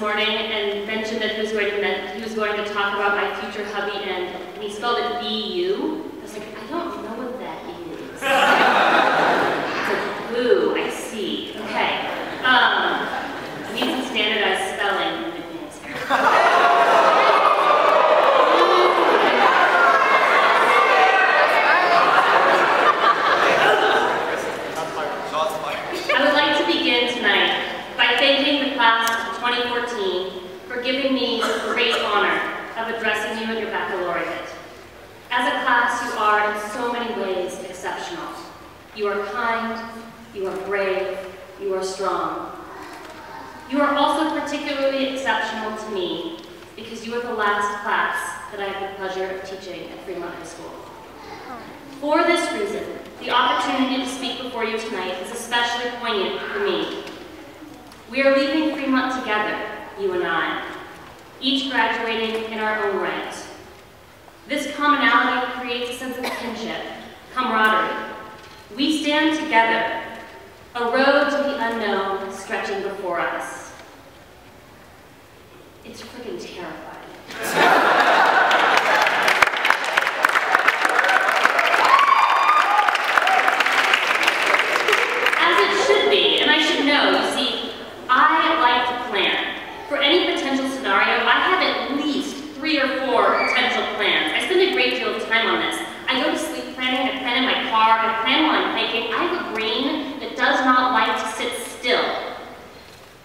morning and mentioned that he was going to talk about my future hubby, and he spelled it B-U. I was like, I don't know what that is. It's like, boo, I see. Okay. I need some standardized spelling in advance here. Thanking the class of 2014 for giving me the great honor of addressing you at your baccalaureate. As a class, you are in so many ways exceptional. You are kind, you are brave, you are strong. You are also particularly exceptional to me because you are the last class that I have the pleasure of teaching at Fremont High School. For this reason, the opportunity to speak before you tonight is especially poignant for me. We are leaving Fremont together, you and I, each graduating in our own right. This commonality creates a sense of kinship, camaraderie. We stand together, a road to the unknown stretching before us. It's freaking terrifying. I like to plan. For any potential scenario, I have at least 3 or 4 potential plans. I spend a great deal of time on this. I go to sleep planning, I plan in my car, I plan while I'm hiking. I have a brain that does not like to sit still.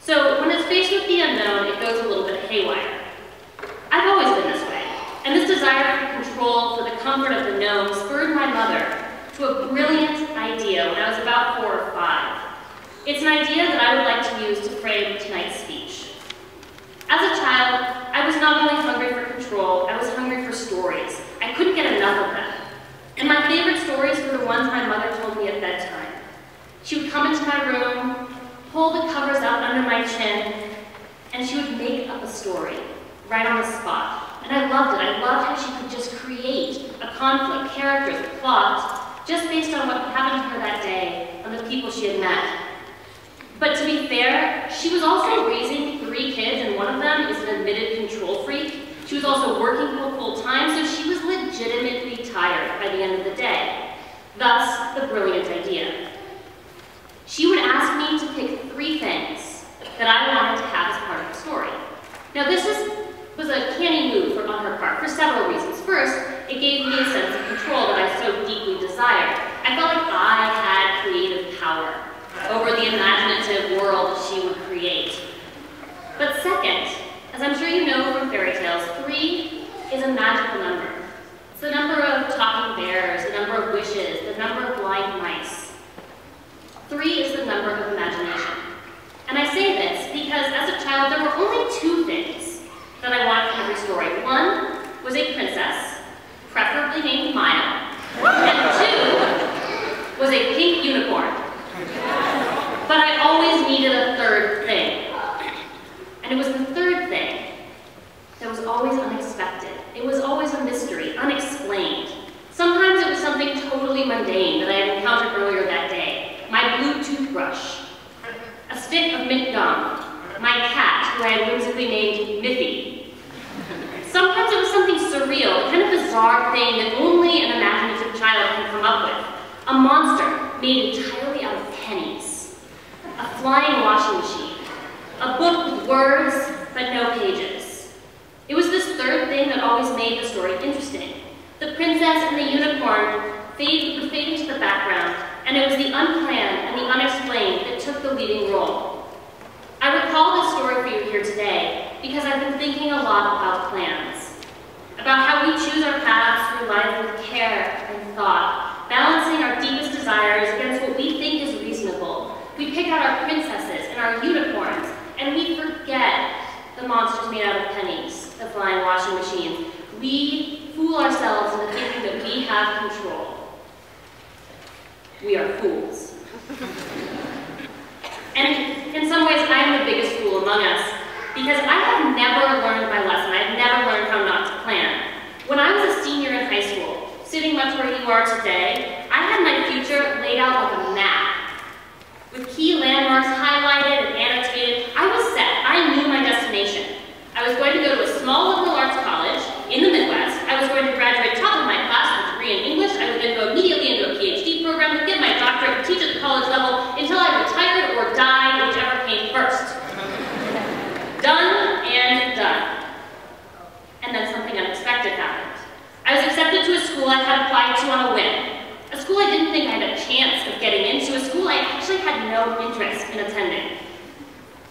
So when it's faced with the unknown, it goes a little bit haywire. I've always been this way, and this desire for control, for the comfort of the known, spurred my mother to a brilliant idea when I was about 4 or 5. It's an idea that I would like to use to frame tonight's speech. As a child, I was not only hungry for control, I was hungry for stories. I couldn't get enough of them. And my favorite stories were the ones my mother told me at bedtime. She would come into my room, pull the covers out under my chin, and she would make up a story right on the spot. And I loved it. I loved how she could just create a conflict, characters, a plot, just based on what happened to her that day and the people she had met. But to be fair, she was also raising 3 kids, and one of them is an admitted control freak. She was also working full-time, so she was legitimately tired by the end of the day. Thus, the brilliant idea. She would ask me to pick 3 things that I wanted to have as part of the story. Now this was a canny move on her part for several reasons. First, it gave me a sense of control that I so deeply desired. I felt like I had creative power over the imaginative world that she would create. But second, as I'm sure you know from fairy tales, 3 is a magical number. It's the number of talking bears, the number of wishes, the number of blind mice. 3 is the number of imagination. And I say this because as a child, there were only 2 things that I wanted from every story. One was a princess, preferably named Maya, and 2 was a pink unicorn. But I always needed a 3rd thing. And it was the 3rd thing that was always unexpected. It was always a mystery, unexplained. Sometimes it was something totally mundane that I had encountered earlier that day. My blue toothbrush, a stick of mint gum, my cat, who I had whimsically named Miffy. Sometimes it was something surreal, a kind of bizarre thing that only an imaginative child can come up with. A monster made entirely out of pennies, a flying washing machine, a book with words but no pages. It was this 3rd thing that always made the story interesting. The princess and the unicorn would fade into the background, and it was the unplanned and the unexplained that took the leading role. I recall this story for you here today because I've been thinking a lot about plans, about how we choose our paths through life with care and thought, balancing our deepest desires against what we think is reasonable. We pick out our princesses and our unicorns, and we forget the monsters made out of pennies, the flying washing machines. We fool ourselves into thinking that we have control. We are fools. And in some ways, I am the biggest fool among us, because I have never learned my lesson. I have never learned how not to plan. When I was a senior in high school, sitting much where you are today, I had my future laid out like a map. With key landmarks highlighted and annotated, I was set. I knew my destination. no interest in attending.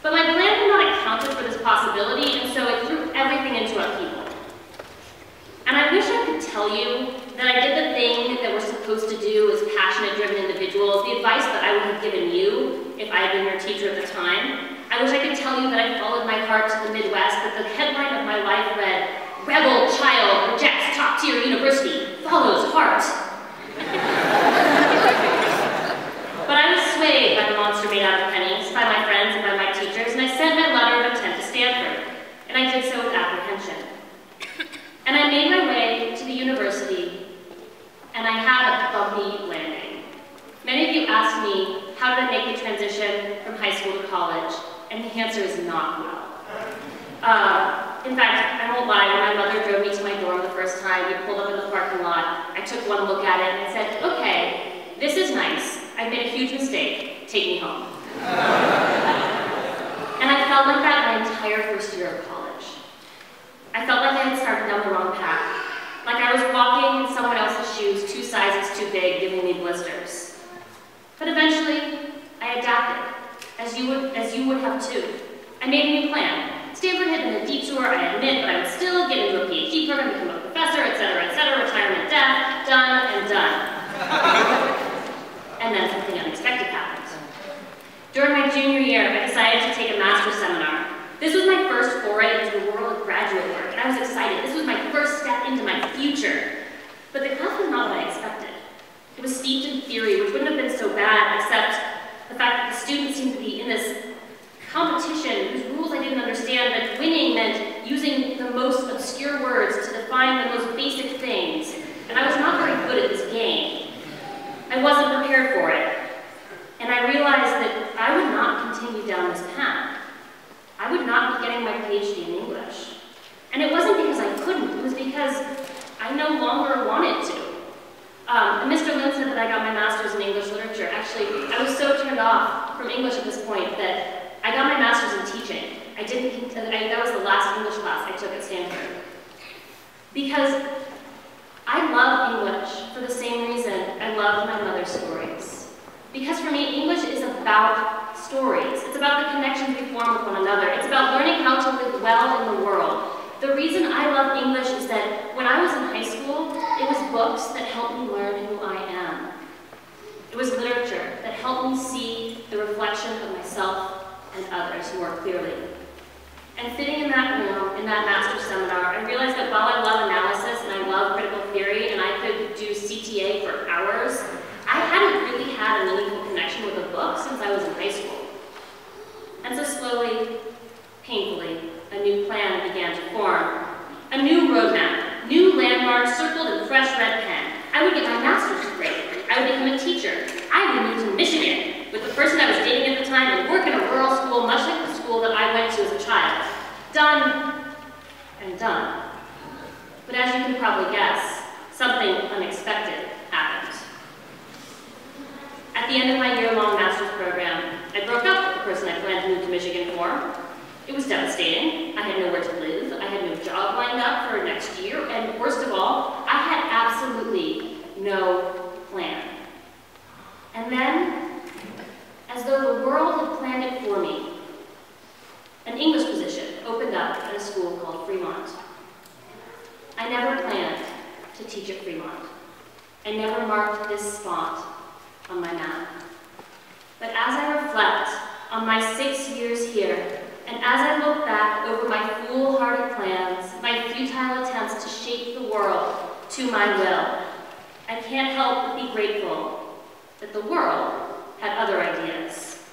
But my plan had not accounted for this possibility, and so it threw everything into upheaval. And I wish I could tell you that I did the thing that we're supposed to do as passionate, driven individuals, the advice that I would have given you if I had been your teacher at the time. I wish I could tell you that I followed my heart to the Midwest, that the headline of my life read, "Rebel Child Rejects Top-Tier University, Follows Heart." But I was swayed by the monster made out of pennies, by my friends and by my teachers, and I sent my letter of intent to Stanford, and I did so with apprehension. And I made my way to the university, and I had a bumpy landing. Many of you asked me, how did I make the transition from high school to college? And the answer is not well. In fact, I won't lie, when my mother drove me to my dorm the first time, we pulled up in the parking lot, I took one look at it and I said, okay, this is nice. I've made a huge mistake. Take me home. And I felt like that my entire first year of college. I felt like I had started down the wrong path. Like I was walking in someone else's shoes 2 sizes too big, giving me blisters. But eventually, I adapted, as you would have too. I made a new plan. Stanford had been a detour, I admit, but I would still get into a PhD program, become a professor, etc., retirement, death, done and done. And then something unexpected happened. During my junior year, I decided to take a master's seminar. This was my first foray into the world of graduate work, and I was excited. This was my first step into my future. But the class was not what I expected. It was steeped in theory, which wouldn't have been so bad, except the fact that the students seemed to be in this competition whose rules I didn't understand, that winning meant using the most obscure words to define the most basic things. And I was not very good at this game. I wasn't prepared for it. And I realized that I would not continue down this path. I would not be getting my PhD in English. And it wasn't because I couldn't, it was because I no longer wanted to. Mr. Lynn said that I got my master's in English literature. Actually, I was so turned off from English at this point that I got my master's in teaching. That was the last English class I took at Stanford. Because I love English for the same reason I loved my mother's stories. Because for me, English is about stories. It's about the connections we form with one another. It's about learning how to live well in the world. The reason I love English is that when I was in high school, it was books that helped me learn who I am. It was literature that helped me see the reflection of myself and others more clearly. And sitting in that room, in that master's seminar, I realized that while I love analysis and I love critical theory and I could do CTA for hours, I hadn't really had a meaningful connection with a book since I was in high school. And so slowly, painfully, a new plan began to form. A new roadmap, new landmarks circled in fresh red pen. I would get my master's degree. I would become a teacher. I would move to Michigan with the person I was dating at the time and work in a rural school, much like the school that I went to as a child. Done and done. But as you can probably guess, something unexpected happened. At the end of my year-long master's program, I broke up with the person I planned to move to Michigan for. It was devastating. I had nowhere to live. I had no job lined up for next year. And worst of all, I had absolutely no plan. And then, as though the world had planned it for me, an English position opened up at a school called Fremont. I never planned to teach at Fremont. I never marked this spot on my map. But as I reflect on my 6 years here, and as I look back over my foolhardy plans, my futile attempts to shape the world to my will, I can't help but be grateful that the world had other ideas.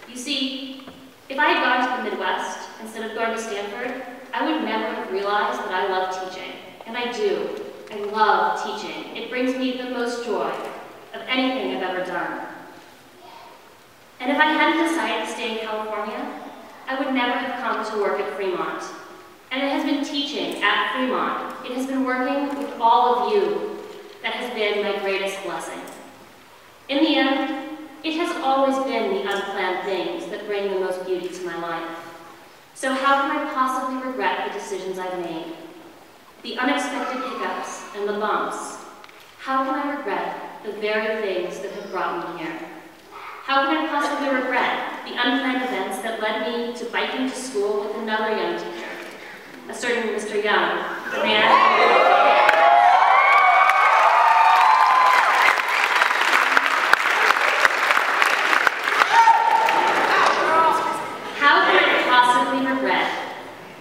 You see, if I had gone to the Midwest instead of going to Stanford, I would never have realized that I love teaching. And I do. I love teaching. It brings me the most joy of anything I've ever done. And if I hadn't decided to stay in California, I would never have come to work at Fremont. And it has been teaching at Fremont. It has been working with all of you that has been my greatest blessing. In the end, it has always been the unplanned things that bring the most beauty to my life. So how can I possibly regret the decisions I've made? The unexpected hiccups and the bumps. How can I regret the very things that have brought me here? How can I possibly regret the unplanned events that led me to biking to school with another young teacher, a certain Mr. Young, the man. How can I possibly regret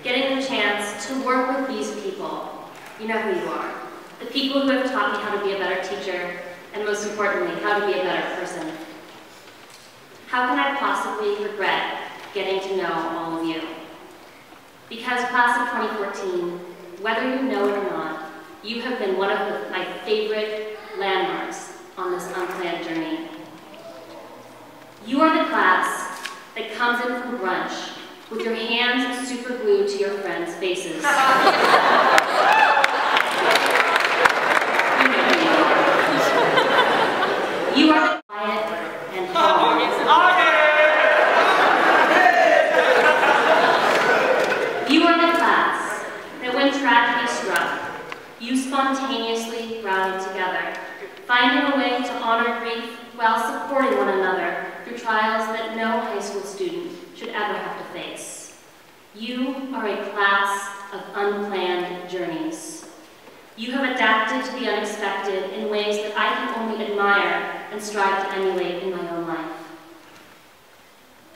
getting the chance to work with these people? You know who you are. The people who have taught me how to be a better teacher, and most importantly, how to be a better person. How can I possibly regret getting to know all of you? Because class of 2014, whether you know it or not, you have been one of my favorite landmarks on this unplanned journey. You are the class that comes in from brunch with your hands super glued to your friends' faces. You are the quiet and calm. You are the class that when tragedy struck, you spontaneously rallied together, finding a way to honor grief while supporting one another through trials that no high school student should ever have to face. You are a class of unplanned journeys. You have adapted to the unexpected in ways that I can only admire and strive to emulate in my own life.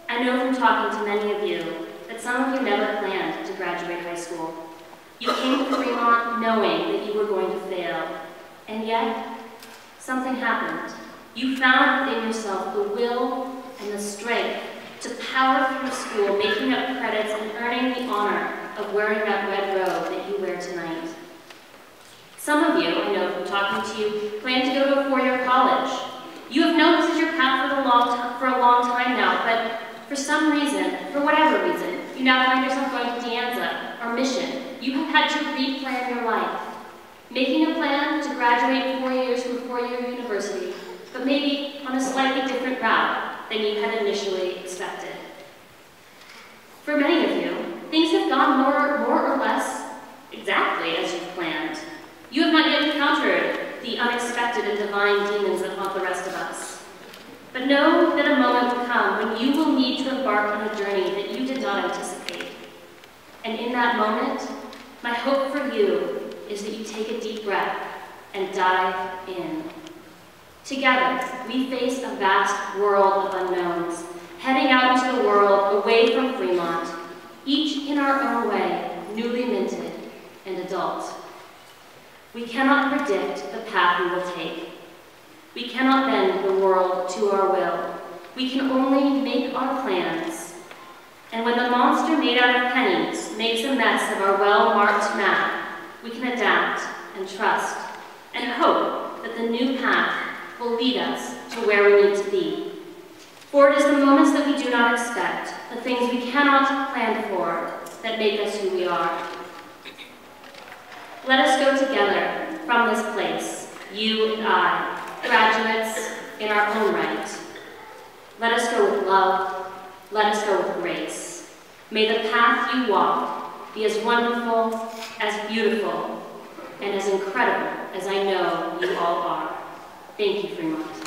I know from talking to many of you that some of you never planned to graduate high school. You came to Fremont knowing that you were going to fail, and yet something happened. You found within yourself the will and the strength to power through school, making up credits and earning the honor of wearing that red robe that you wear tonight. Some of you, I know from talking to you, plan to go to a four-year college. You have known this is your path for a long time now, but for some reason, for whatever reason, you now find yourself going to De Anza or Mission. You have had to replan your life, making a plan to graduate 4 years from a four-year university, but maybe on a slightly different route than you had initially expected. For many of you, things have gone more or less exactly as you planned. You have not yet encountered the unexpected and divine demons that haunt the rest of us. But know that a moment will come when you will need to embark on a journey that you did not anticipate. And in that moment, my hope for you is that you take a deep breath and dive in. Together, we face a vast world of unknowns, heading out into the world away from Fremont, each in our own way, newly minted and adult. We cannot predict the path we will take. We cannot bend the world to our will. We can only make our plans. And when the monster made out of pennies makes a mess of our well-marked map, we can adapt and trust and hope that the new path will lead us to where we need to be. For it is the moments that we do not expect, the things we cannot plan for, that make us who we are. Let us go together from this place, you and I, graduates in our own right. Let us go with love. Let us go with grace. May the path you walk be as wonderful, as beautiful, and as incredible as I know you all are. Thank you, Fremont.